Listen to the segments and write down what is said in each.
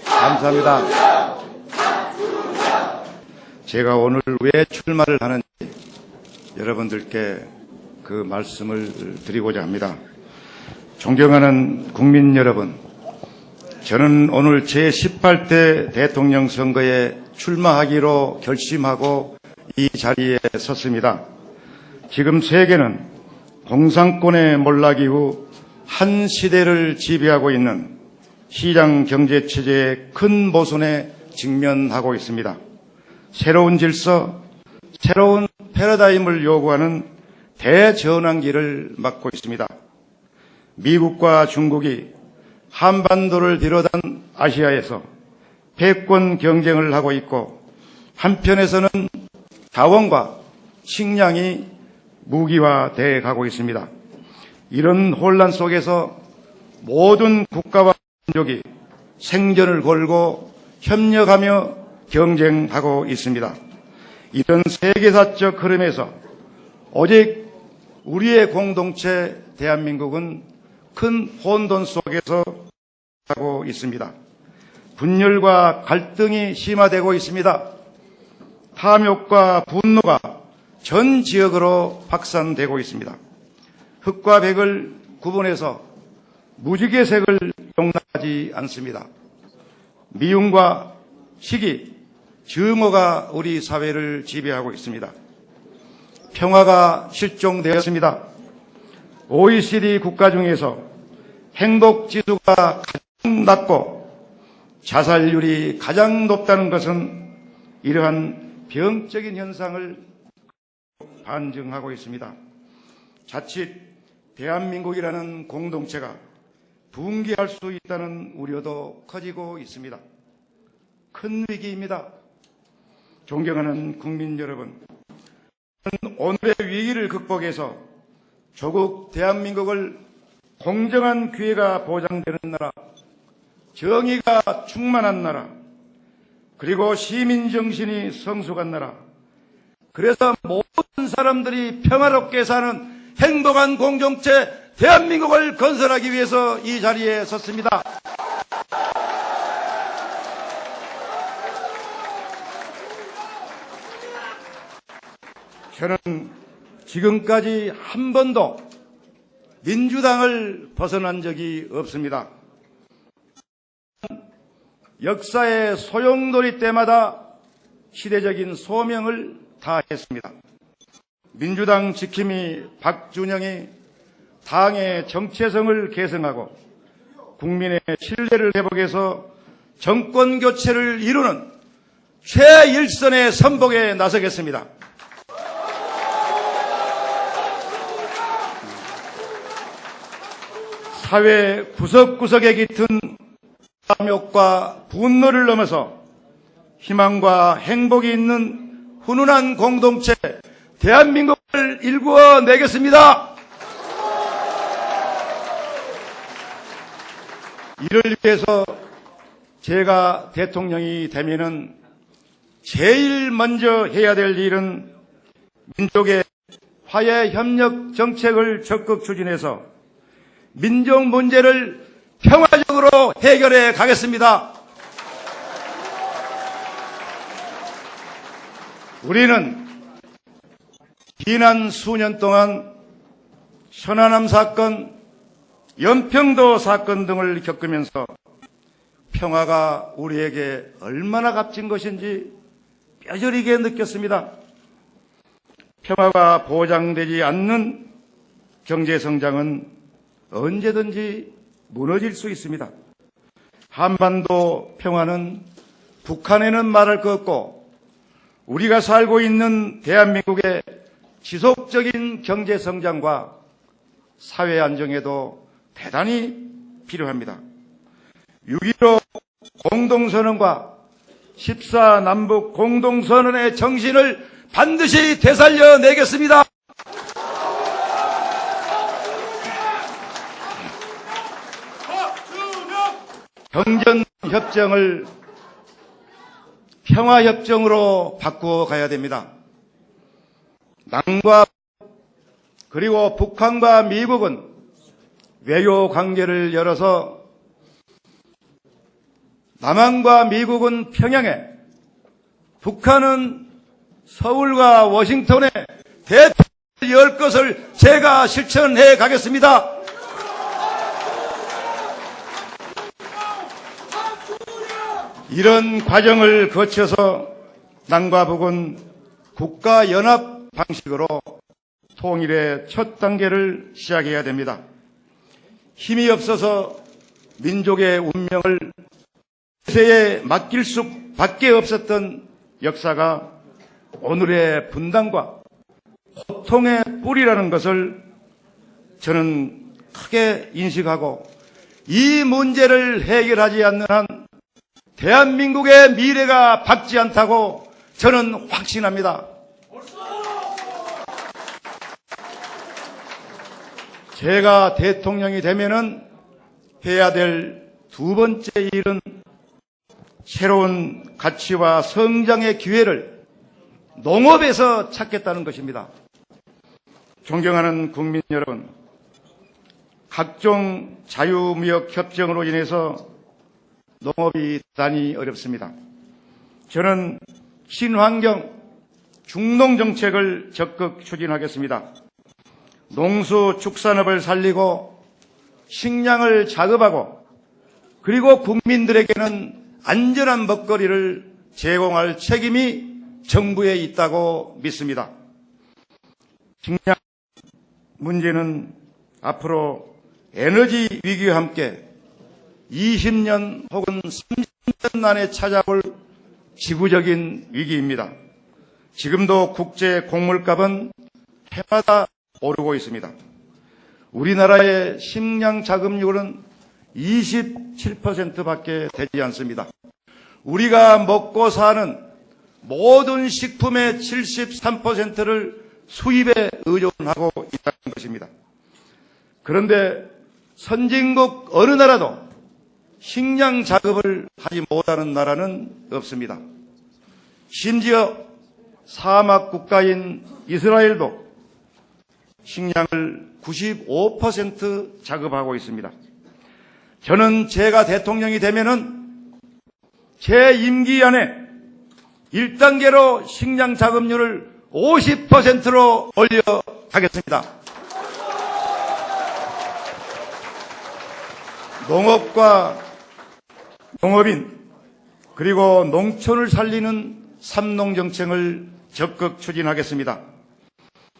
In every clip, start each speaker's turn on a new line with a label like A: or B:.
A: 감사합니다. 제가 오늘 왜 출마를 하는지 여러분들께 그 말씀을 드리고자 합니다. 존경하는 국민 여러분, 저는 오늘 제18대 대통령 선거에 출마하기로 결심하고 이 자리에 섰습니다. 지금 세계는 공산권의 몰락 이후 한 시대를 지배하고 있는 시장 경제 체제의 큰 모순에 직면하고 있습니다. 새로운 질서, 새로운 패러다임을 요구하는 대전환기를 맞고 있습니다. 미국과 중국이 한반도를 비롯한 아시아에서 패권 경쟁을 하고 있고, 한편에서는 자원과 식량이 무기화되어 가고 있습니다. 이런 혼란 속에서 모든 국가와 민족이 생전을 걸고 협력하며 경쟁하고 있습니다. 이런 세계사적 흐름에서 오직 우리의 공동체 대한민국은 큰 혼돈 속에서 하고 있습니다. 분열과 갈등이 심화되고 있습니다. 탐욕과 분노가 전 지역으로 확산되고 있습니다. 흑과 백을 구분해서 무지개색을 용납하지 않습니다. 미움과 시기, 증오가 우리 사회를 지배하고 있습니다. 평화가 실종되었습니다. OECD 국가 중에서 행복지수가 가장 낮고 자살률이 가장 높다는 것은 이러한 병적인 현상을 반증하고 있습니다. 자칫 대한민국이라는 공동체가 붕괴할 수 있다는 우려도 커지고 있습니다. 큰 위기입니다. 존경하는 국민 여러분, 오늘의 위기를 극복해서 조국 대한민국을 공정한 기회가 보장되는 나라, 정의가 충만한 나라, 그리고 시민 정신이 성숙한 나라, 그래서 모든 사람들이 평화롭게 사는 행복한 공동체 대한민국을 건설하기 위해서 이 자리에 섰습니다. 저는 지금까지 한 번도 민주당을 벗어난 적이 없습니다. 역사의 소용돌이 때마다 시대적인 소명을 다했습니다. 민주당 지킴이 박준영이 당의 정체성을 계승하고 국민의 신뢰를 회복해서 정권 교체를 이루는 최일선의 선봉에 나서겠습니다. 사회 구석구석에 깃든 탐욕과 분노를 넘어서 희망과 행복이 있는 훈훈한 공동체 대한민국을 일구어 내겠습니다. 이를 위해서 제가 대통령이 되면은 제일 먼저 해야 될 일은 민족의 화해 협력 정책을 적극 추진해서 민족 문제를 평화적으로 해결해 가겠습니다. 우리는 지난 수년 동안 천안함 사건, 연평도 사건 등을 겪으면서 평화가 우리에게 얼마나 값진 것인지 뼈저리게 느꼈습니다. 평화가 보장되지 않는 경제성장은 언제든지 무너질 수 있습니다. 한반도 평화는 북한에는 말할 것 없고 우리가 살고 있는 대한민국의 지속적인 경제성장과 사회 안정에도 대단히 필요합니다. 6.15 공동선언과 14남북 공동선언의 정신을 반드시 되살려내겠습니다. 정전협정을 평화협정으로 바꾸어 가야 됩니다. 남과 그리고 북한과 미국은 외교 관계를 열어서 남한과 미국은 평양에, 북한은 서울과 워싱턴에 대통령을 열 것을 제가 실천해 가겠습니다. 이런 과정을 거쳐서 남과 북은 국가연합 방식으로 통일의 첫 단계를 시작해야 됩니다. 힘이 없어서 민족의 운명을 세에 맡길 수밖에 없었던 역사가 오늘의 분단과 고통의 뿌리라는 것을 저는 크게 인식하고, 이 문제를 해결하지 않는 한 대한민국의 미래가 밝지 않다고 저는 확신합니다. 제가 대통령이 되면은 해야 될 두 번째 일은 새로운 가치와 성장의 기회를 농업에서 찾겠다는 것입니다. 존경하는 국민 여러분, 각종 자유무역 협정으로 인해서 농업이 대단히 어렵습니다. 저는 친환경 중농정책을 적극 추진하겠습니다. 농수축산업을 살리고 식량을 자급하고, 그리고 국민들에게는 안전한 먹거리를 제공할 책임이 정부에 있다고 믿습니다. 식량 문제는 앞으로 에너지 위기와 함께 20년 혹은 30년 안에 찾아올 지구적인 위기입니다. 지금도 국제 곡물값은 해마다 오르고 있습니다. 우리나라의 식량 자급률은 27%밖에 되지 않습니다. 우리가 먹고 사는 모든 식품의 73%를 수입에 의존하고 있다는 것입니다. 그런데 선진국 어느 나라도 식량 자급을 하지 못하는 나라는 없습니다. 심지어 사막 국가인 이스라엘도 식량을 95% 자급하고 있습니다. 저는 제가 대통령이 되면은 제 임기 안에 1단계로 식량 자급률을 50%로 올려가겠습니다. 농업과 농업인 그리고 농촌을 살리는 삼농정책을 적극 추진하겠습니다.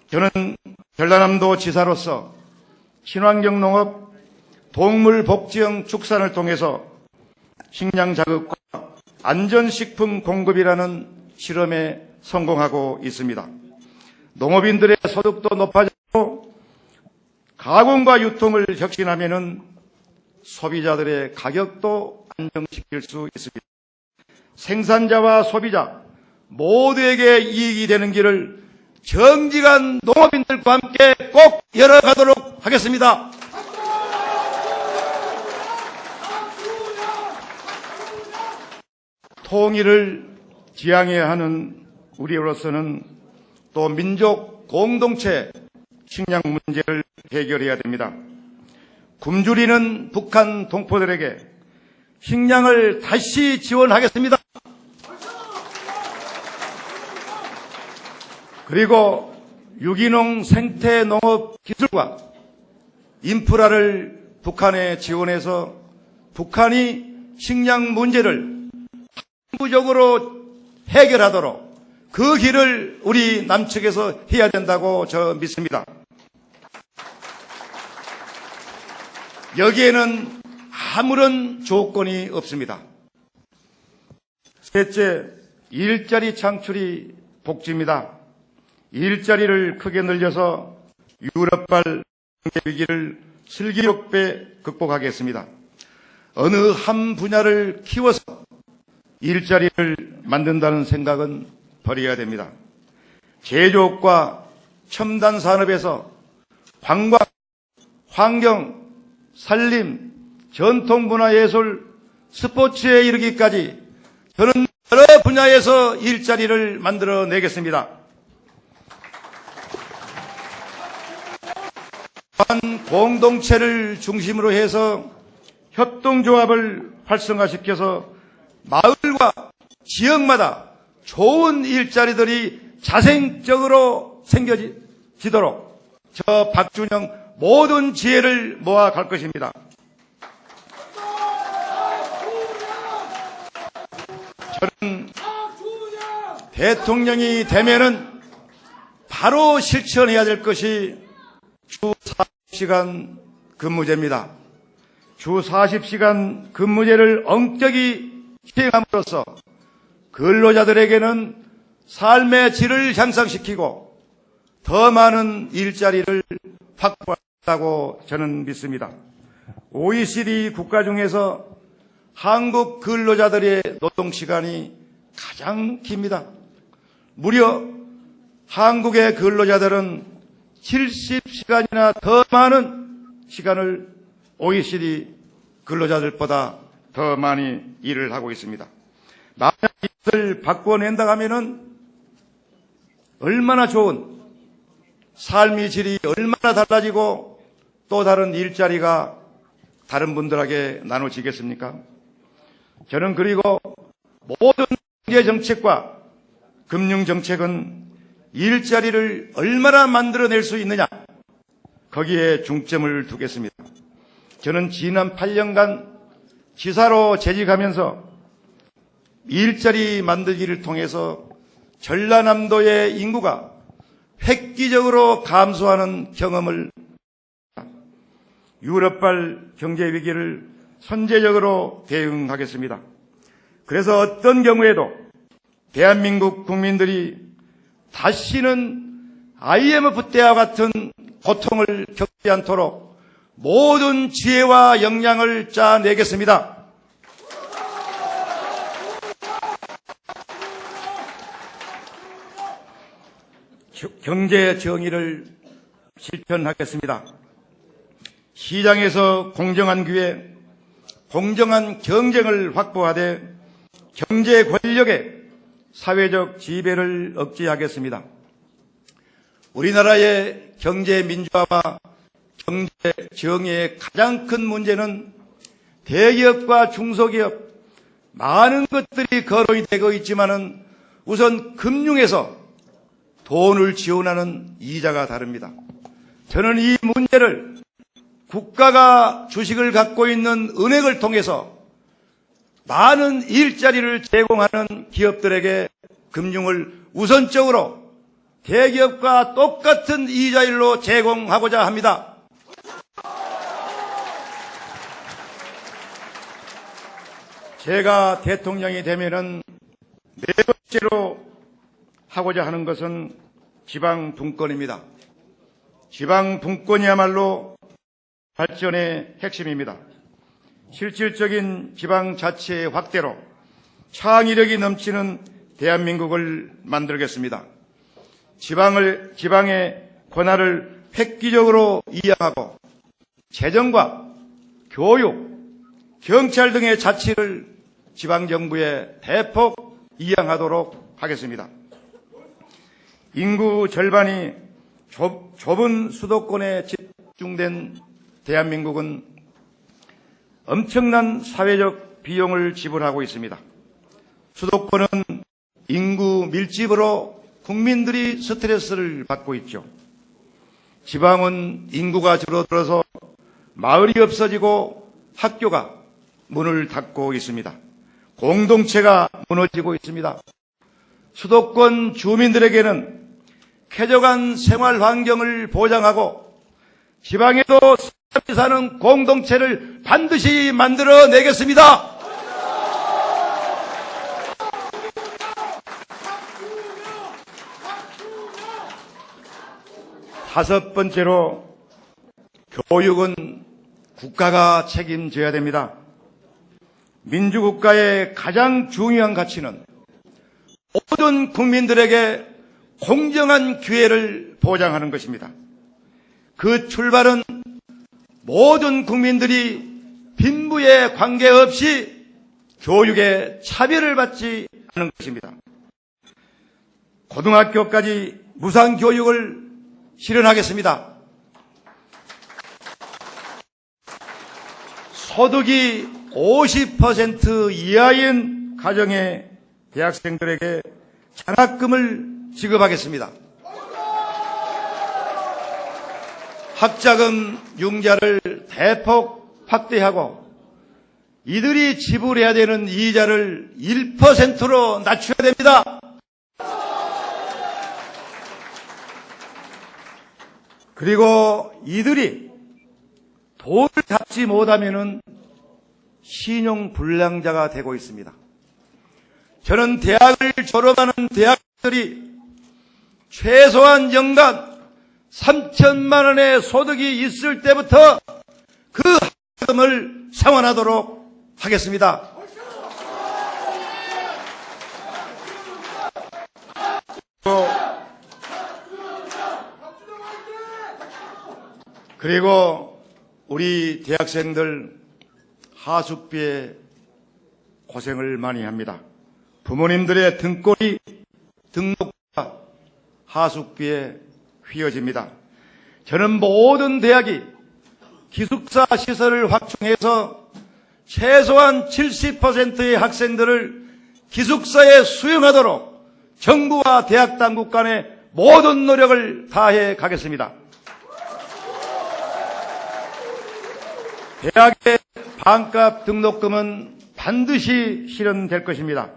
A: 저는 전라남도 지사로서 친환경 농업, 동물복지형 축산을 통해서 식량 자급과 안전식품 공급이라는 실험에 성공하고 있습니다. 농업인들의 소득도 높아지고 가공과 유통을 혁신하면은 소비자들의 가격도 안정시킬 수 있습니다. 생산자와 소비자 모두에게 이익이 되는 길을 정직한 농업인들과 함께 꼭 열어가도록 하겠습니다. 통일을 지향해야 하는 우리로서는 또 민족 공동체 식량 문제를 해결해야 됩니다. 굶주리는 북한 동포들에게 식량을 다시 지원하겠습니다. 그리고 유기농 생태 농업 기술과 인프라를 북한에 지원해서 북한이 식량 문제를 항구적으로 해결하도록 그 길을 우리 남측에서 해야 된다고 저 믿습니다. 여기에는 아무런 조건이 없습니다. 셋째, 일자리 창출이 복지입니다. 일자리를 크게 늘려서 유럽발 경제 위기를 슬기롭게 극복하겠습니다. 어느 한 분야를 키워서 일자리를 만든다는 생각은 버려야 됩니다. 제조업과 첨단 산업에서 관광, 환경, 산림, 전통문화예술, 스포츠에 이르기까지 저는 여러 분야에서 일자리를 만들어내겠습니다. 또한 공동체를 중심으로 해서 협동조합을 활성화시켜서 마을과 지역마다 좋은 일자리들이 자생적으로 생겨지도록 저 박준영 모든 지혜를 모아 갈 것입니다. 저는 대통령이 되면은 바로 실천해야 될 것이 주 40시간 근무제입니다. 주 40시간 근무제를 엄격히 시행함으로써 근로자들에게는 삶의 질을 향상시키고 더 많은 일자리를 확보한다고 저는 믿습니다. OECD 국가 중에서 한국 근로자들의 노동시간이 가장 깁니다. 무려 한국의 근로자들은 70시간이나 더 많은 시간을 OECD 근로자들보다 더 많이 일을 하고 있습니다. 만약 이것을 바꿔낸다 하면은 얼마나 좋은 삶의 질이 얼마나 달라지고 또 다른 일자리가 다른 분들에게 나눠지겠습니까? 저는 그리고 모든 경제정책과 금융정책은 일자리를 얼마나 만들어낼 수 있느냐, 거기에 중점을 두겠습니다. 저는 지난 8년간 지사로 재직하면서 일자리 만들기를 통해서 전라남도의 인구가 획기적으로 감소하는 경험을 유럽발 경제위기를 선제적으로 대응하겠습니다. 그래서 어떤 경우에도 대한민국 국민들이 다시는 IMF 때와 같은 고통을 겪지 않도록 모든 지혜와 역량을 짜내겠습니다. 경제 정의를 실천하겠습니다. 시장에서 공정한 기회, 공정한 경쟁을 확보하되 경제 권력의 사회적 지배를 억제하겠습니다. 우리나라의 경제 민주화와 경제 정의의 가장 큰 문제는 대기업과 중소기업 많은 것들이 거론이 되고 있지만은 우선 금융에서 돈을 지원하는 이자가 다릅니다. 저는 이 문제를 국가가 주식을 갖고 있는 은행을 통해서 많은 일자리를 제공하는 기업들에게 금융을 우선적으로 대기업과 똑같은 이자율로 제공하고자 합니다. 제가 대통령이 되면은 네 번째로 하고자 하는 것은 지방분권입니다. 지방분권이야말로 발전의 핵심입니다. 실질적인 지방자치의 확대로 창의력이 넘치는 대한민국을 만들겠습니다. 지방의 권한을 획기적으로 이양하고 재정과 교육, 경찰 등의 자치를 지방정부에 대폭 이양하도록 하겠습니다. 인구 절반이 좁은 수도권에 집중된 대한민국은 엄청난 사회적 비용을 지불하고 있습니다. 수도권은 인구 밀집으로 국민들이 스트레스를 받고 있죠. 지방은 인구가 줄어들어서 마을이 없어지고 학교가 문을 닫고 있습니다. 공동체가 무너지고 있습니다. 수도권 주민들에게는 쾌적한 생활 환경을 보장하고 지방에도 사람이 사는 공동체를 반드시 만들어내겠습니다. 다섯 번째로 교육은 국가가 책임져야 됩니다. 민주국가의 가장 중요한 가치는 모든 국민들에게 공정한 기회를 보장하는 것입니다. 그 출발은 모든 국민들이 빈부에 관계없이 교육에 차별을 받지 않는 것입니다. 고등학교까지 무상교육을 실현하겠습니다. 소득이 50% 이하인 가정의 대학생들에게 장학금을 지급하겠습니다. 학자금 융자를 대폭 확대하고 이들이 지불해야 되는 이자를 1%로 낮춰야 됩니다. 그리고 이들이 돈을 갚지 못하면 신용불량자가 되고 있습니다. 저는 대학을 졸업하는 대학생들이 최소한 연간 3천만 원의 소득이 있을 때부터 그 학금을 상환하도록 하겠습니다. 그리고 우리 대학생들 하숙비에 고생을 많이 합니다. 부모님들의 등골이 등록과 하숙비에 휘어집니다. 저는 모든 대학이 기숙사 시설을 확충해서 최소한 70%의 학생들을 기숙사에 수용하도록 정부와 대학 당국 간의 모든 노력을 다해 가겠습니다. 대학의 반값 등록금은 반드시 실현될 것입니다.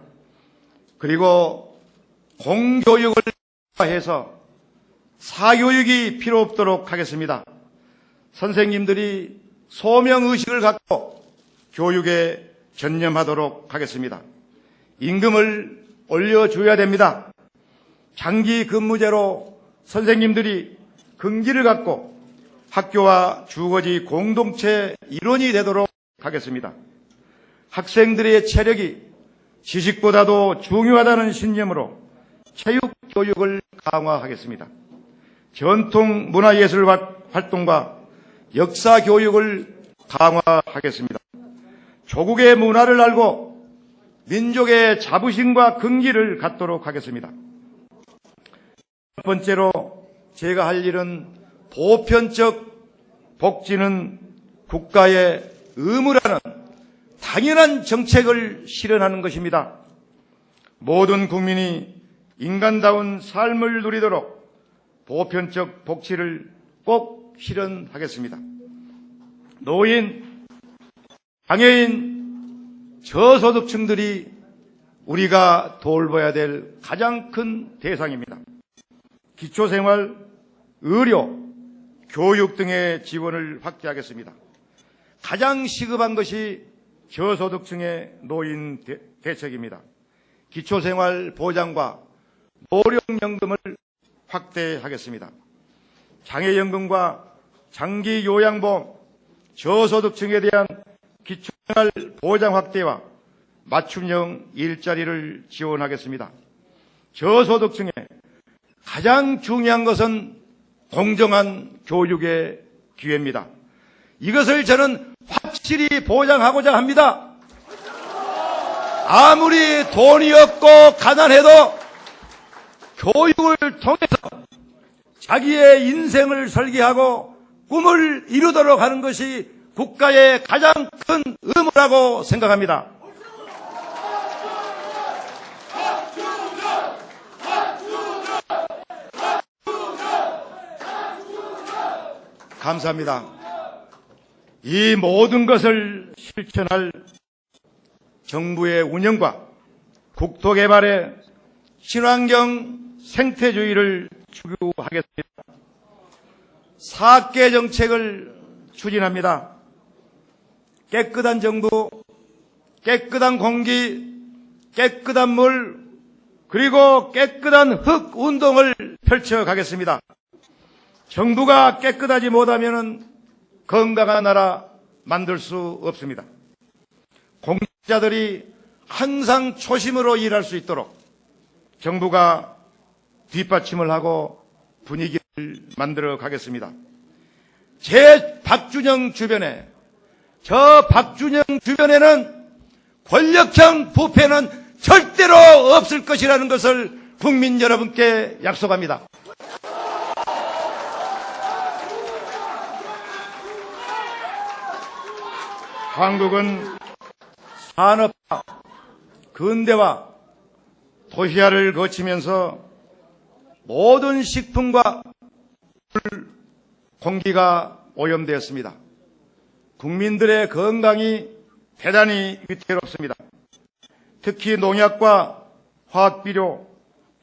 A: 그리고 공교육을 해서 사교육이 필요 없도록 하겠습니다. 선생님들이 소명의식을 갖고 교육에 전념하도록 하겠습니다. 임금을 올려줘야 됩니다. 장기 근무제로 선생님들이 긍지를 갖고 학교와 주거지 공동체 일원이 되도록 하겠습니다. 학생들의 체력이 지식보다도 중요하다는 신념으로 체육교육을 강화하겠습니다. 전통 문화예술 활동과 역사교육을 강화하겠습니다. 조국의 문화를 알고 민족의 자부심과 긍지를 갖도록 하겠습니다. 첫 번째로 제가 할 일은 보편적 복지는 국가의 의무라는 당연한 정책을 실현하는 것입니다. 모든 국민이 인간다운 삶을 누리도록 보편적 복지를 꼭 실현하겠습니다. 노인, 장애인, 저소득층들이 우리가 돌봐야 될 가장 큰 대상입니다. 기초생활, 의료, 교육 등의 지원을 확대하겠습니다. 가장 시급한 것이 저소득층의 노인 대책입니다. 기초생활 보장과 노령연금을 확대하겠습니다. 장애연금과 장기요양보험, 저소득층에 대한 기초생활 보장 확대와 맞춤형 일자리를 지원하겠습니다. 저소득층에 가장 중요한 것은 공정한 교육의 기회입니다. 이것을 저는 확실히 보장하고자 합니다. 아무리 돈이 없고 가난해도 교육을 통해서 자기의 인생을 설계하고 꿈을 이루도록 하는 것이 국가의 가장 큰 의무라고 생각합니다. 감사합니다. 이 모든 것을 실천할 정부의 운영과 국토개발의 친환경 생태주의를 추구하겠습니다. 4개 정책을 추진합니다. 깨끗한 정부, 깨끗한 공기, 깨끗한 물, 그리고 깨끗한 흙 운동을 펼쳐가겠습니다. 정부가 깨끗하지 못하면 건강한 나라 만들 수 없습니다. 공직자들이 항상 초심으로 일할 수 있도록 정부가 뒷받침을 하고 분위기를 만들어 가겠습니다. 제 박준영 주변에, 저 박준영 주변에는 권력형 부패는 절대로 없을 것이라는 것을 국민 여러분께 약속합니다. 한국은 산업화, 근대화, 도시화를 거치면서 모든 식품과 공기가 오염되었습니다. 국민들의 건강이 대단히 위태롭습니다. 특히 농약과 화학비료,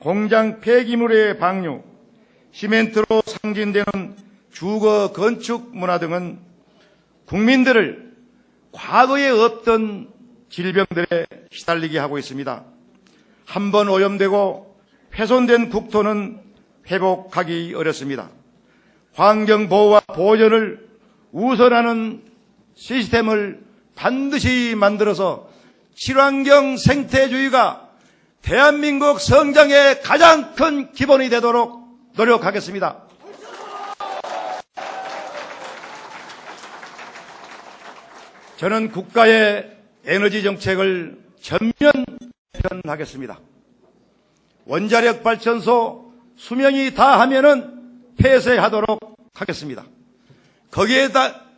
A: 공장 폐기물의 방류, 시멘트로 상징되는 주거 건축 문화 등은 국민들을 과거에 없던 질병들에 시달리게 하고 있습니다. 한번 오염되고 훼손된 국토는 회복하기 어렵습니다. 환경보호와 보존을 우선하는 시스템을 반드시 만들어서 친환경 생태주의가 대한민국 성장의 가장 큰 기본이 되도록 노력하겠습니다. 저는 국가의 에너지 정책을 전면 개편하겠습니다. 원자력 발전소 수명이 다하면은 폐쇄하도록 하겠습니다.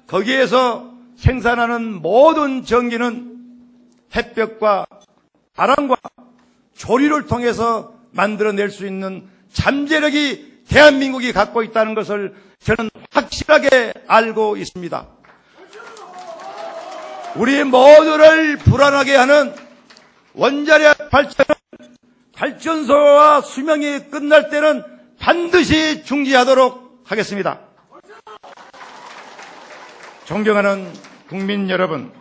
A: 거기에서 생산하는 모든 전기는 햇볕과 바람과 조리를 통해서 만들어낼 수 있는 잠재력이 대한민국이 갖고 있다는 것을 저는 확실하게 알고 있습니다. 우리 모두를 불안하게 하는 원자력 발전소와 수명이 끝날 때는 반드시 중지하도록 하겠습니다. 존경하는 국민 여러분,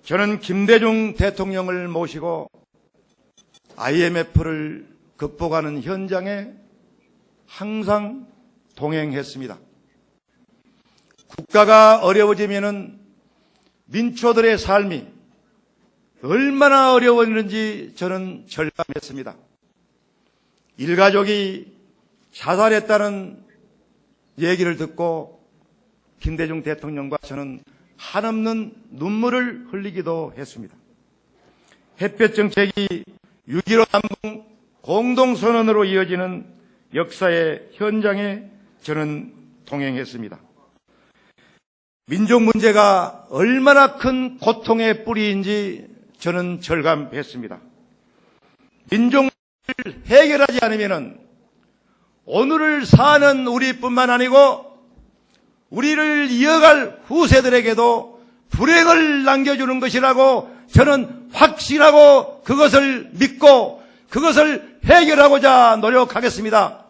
A: 저는 김대중 대통령을 모시고 IMF를 극복하는 현장에 항상 동행했습니다. 국가가 어려워지면은 민초들의 삶이 얼마나 어려웠는지 저는 절감했습니다. 일가족이 자살했다는 얘기를 듣고 김대중 대통령과 저는 한없는 눈물을 흘리기도 했습니다. 햇볕 정책이 6.15 남북 공동선언으로 이어지는 역사의 현장에 저는 동행했습니다. 민족 문제가 얼마나 큰 고통의 뿌리인지 저는 절감했습니다. 민족 문제를 해결하지 않으면 오늘을 사는 우리뿐만 아니고 우리를 이어갈 후세들에게도 불행을 남겨주는 것이라고 저는 확신하고 그것을 믿고 그것을 해결하고자 노력하겠습니다.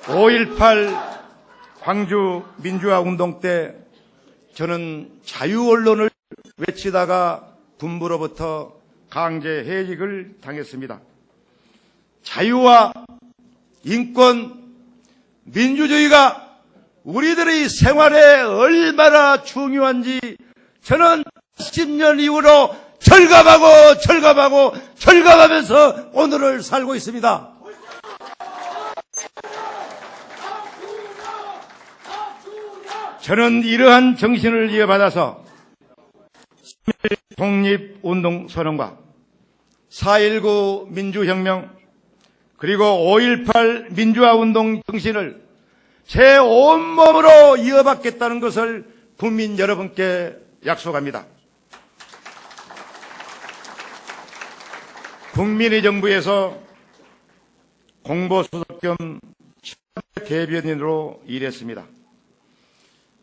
A: 5.18 광주 민주화 운동 때 저는 자유 언론을 외치다가 군부로부터 강제 해직을 당했습니다. 자유와 인권, 민주주의가 우리들의 생활에 얼마나 중요한지 저는 10년 이후로 절감하면서 오늘을 살고 있습니다. 저는 이러한 정신을 이어받아서 3.1 독립운동선언과 4.19 민주혁명 그리고 5.18 민주화운동 정신을 제 온몸으로 이어받겠다는 것을 국민 여러분께 약속합니다. 국민의 정부에서 공보수석 겸 대변인으로 일했습니다.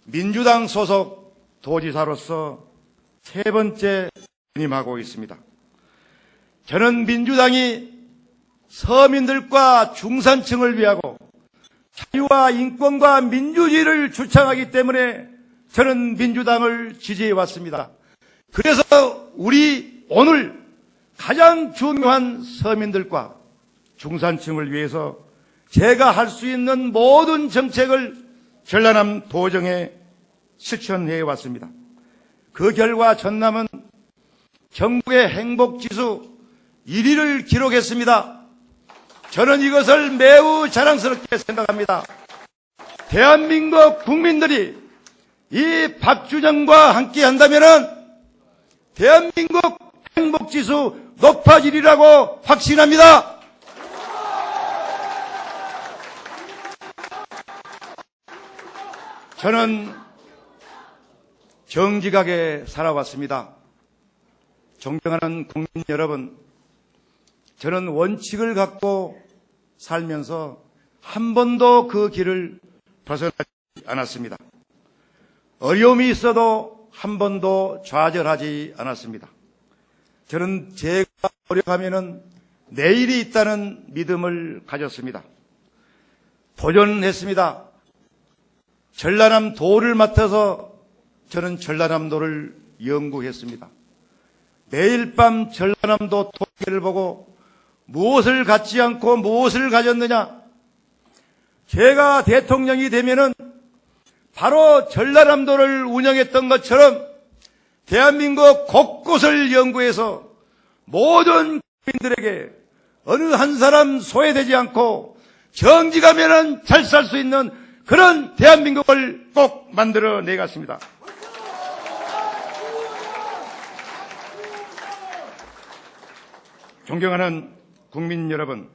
A: 민주당 소속 도지사로서 세 번째 군임하고 있습니다. 저는 민주당이 서민들과 중산층을 위하고 자유와 인권과 민주주의를 주창하기 때문에 저는 민주당을 지지해 왔습니다. 그래서 우리 오늘 가장 중요한 서민들과 중산층을 위해서 제가 할 수 있는 모든 정책을 전라남 도정에 실천해 왔습니다. 그 결과 전남은 전국의 행복지수 1위를 기록했습니다. 저는 이것을 매우 자랑스럽게 생각합니다. 대한민국 국민들이 이 박주정과 함께 한다면 대한민국 행복지수 높아지리라고 확신합니다. 저는 정직하게 살아왔습니다. 존경하는 국민 여러분, 저는 원칙을 갖고 살면서 한 번도 그 길을 벗어나지 않았습니다. 어려움이 있어도 한 번도 좌절하지 않았습니다. 저는 제가 노력하면은 내일이 있다는 믿음을 가졌습니다. 도전했습니다. 전라남 도를 맡아서 저는 전라남도를 연구했습니다. 매일 밤 전라남도 통계를 보고 무엇을 갖지 않고 무엇을 가졌느냐? 제가 대통령이 되면은 바로 전라남도를 운영했던 것처럼 대한민국 곳곳을 연구해서 모든 국민들에게 어느 한 사람 소외되지 않고 정직하면은 잘 살 수 있는 그런 대한민국을 꼭 만들어 내겠습니다. 존경하는 국민 여러분,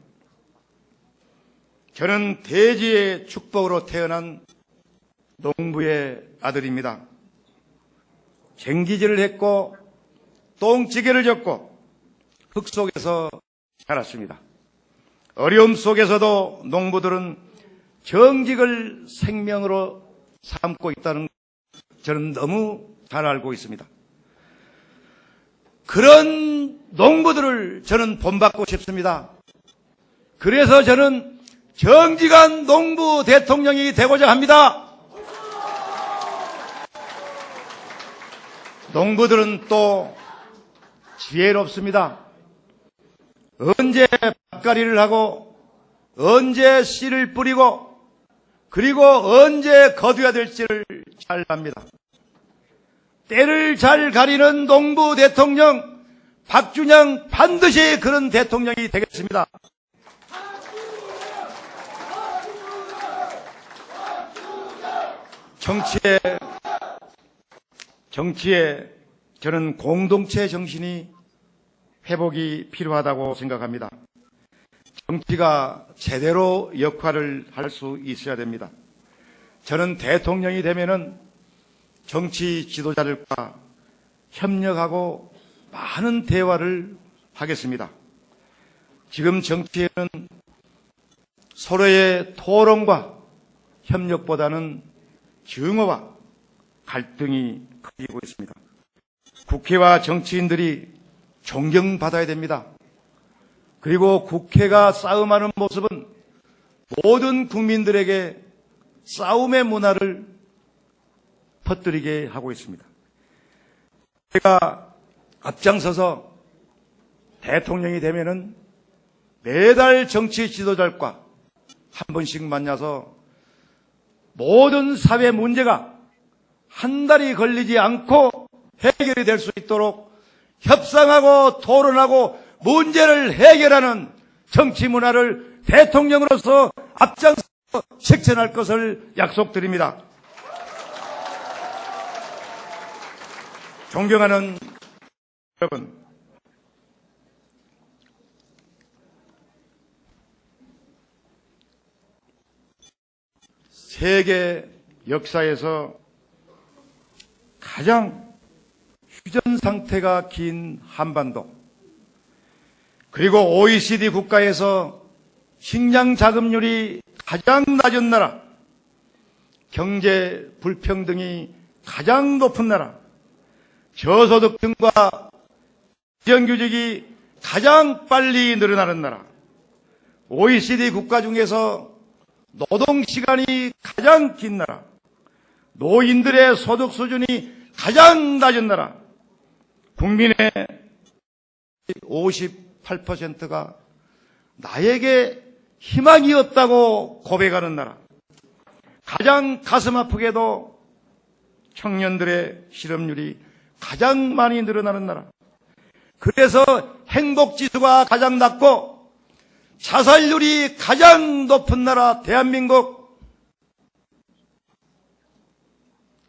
A: 저는 대지의 축복으로 태어난 농부의 아들입니다. 쟁기질을 했고 똥찌개를 졌고 흙 속에서 자랐습니다. 어려움 속에서도 농부들은 정직을 생명으로 삼고 있다는 저는 너무 잘 알고 있습니다. 그런 농부들을 저는 본받고 싶습니다. 그래서 저는 정직한 농부 대통령이 되고자 합니다. 농부들은 또 지혜롭습니다. 언제 밭갈이를 하고 언제 씨를 뿌리고 그리고 언제 거두어야 될지를 잘 압니다. 때를 잘 가리는 농부 대통령 박준영 반드시 그런 대통령이 되겠습니다. 정치에 저는 공동체 정신이 회복이 필요하다고 생각합니다. 정치가 제대로 역할을 할 수 있어야 됩니다. 저는 대통령이 되면은 정치 지도자들과 협력하고 많은 대화를 하겠습니다. 지금 정치에는 서로의 토론과 협력보다는 증오와 갈등이 커지고 있습니다. 국회와 정치인들이 존경받아야 됩니다. 그리고 국회가 싸움하는 모습은 모든 국민들에게 싸움의 문화를 퍼뜨리게 하고 있습니다. 제가 앞장서서 대통령이 되면은 매달 정치 지도자들과 한 번씩 만나서 모든 사회 문제가 한 달이 걸리지 않고 해결이 될 수 있도록 협상하고 토론하고 문제를 해결하는 정치 문화를 대통령으로서 앞장서 실천할 것을 약속드립니다. 존경하는 여러분, 세계 역사에서 가장 휴전 상태가 긴 한반도, 그리고 OECD 국가에서 식량 자급률이 가장 낮은 나라, 경제 불평등이 가장 높은 나라, 저소득층과 비정규직이 가장 빨리 늘어나는 나라, OECD 국가 중에서 노동시간이 가장 긴 나라, 노인들의 소득 수준이 가장 낮은 나라, 국민의 58%가 나에게 희망이 없다고 고백하는 나라, 가장 가슴 아프게도 청년들의 실업률이 가장 많이 늘어나는 나라, 그래서 행복지수가 가장 낮고 자살률이 가장 높은 나라 대한민국.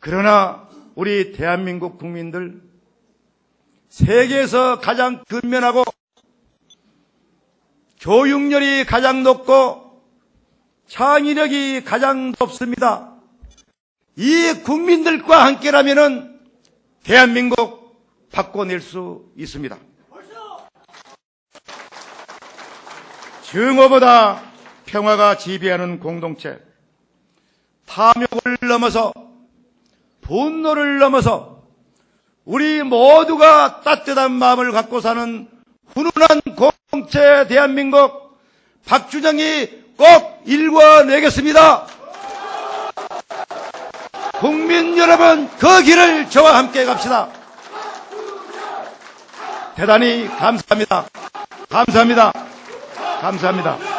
A: 그러나 우리 대한민국 국민들, 세계에서 가장 근면하고 교육열이 가장 높고 창의력이 가장 높습니다. 이 국민들과 함께라면은 대한민국 바꿔낼 수 있습니다. 증오보다 평화가 지배하는 공동체, 탐욕을 넘어서 분노를 넘어서 우리 모두가 따뜻한 마음을 갖고 사는 훈훈한 공동체 대한민국, 박준영이 꼭 일궈내겠습니다. 국민 여러분, 그 길을 저와 함께 갑시다. 대단히 감사합니다. 감사합니다. 감사합니다.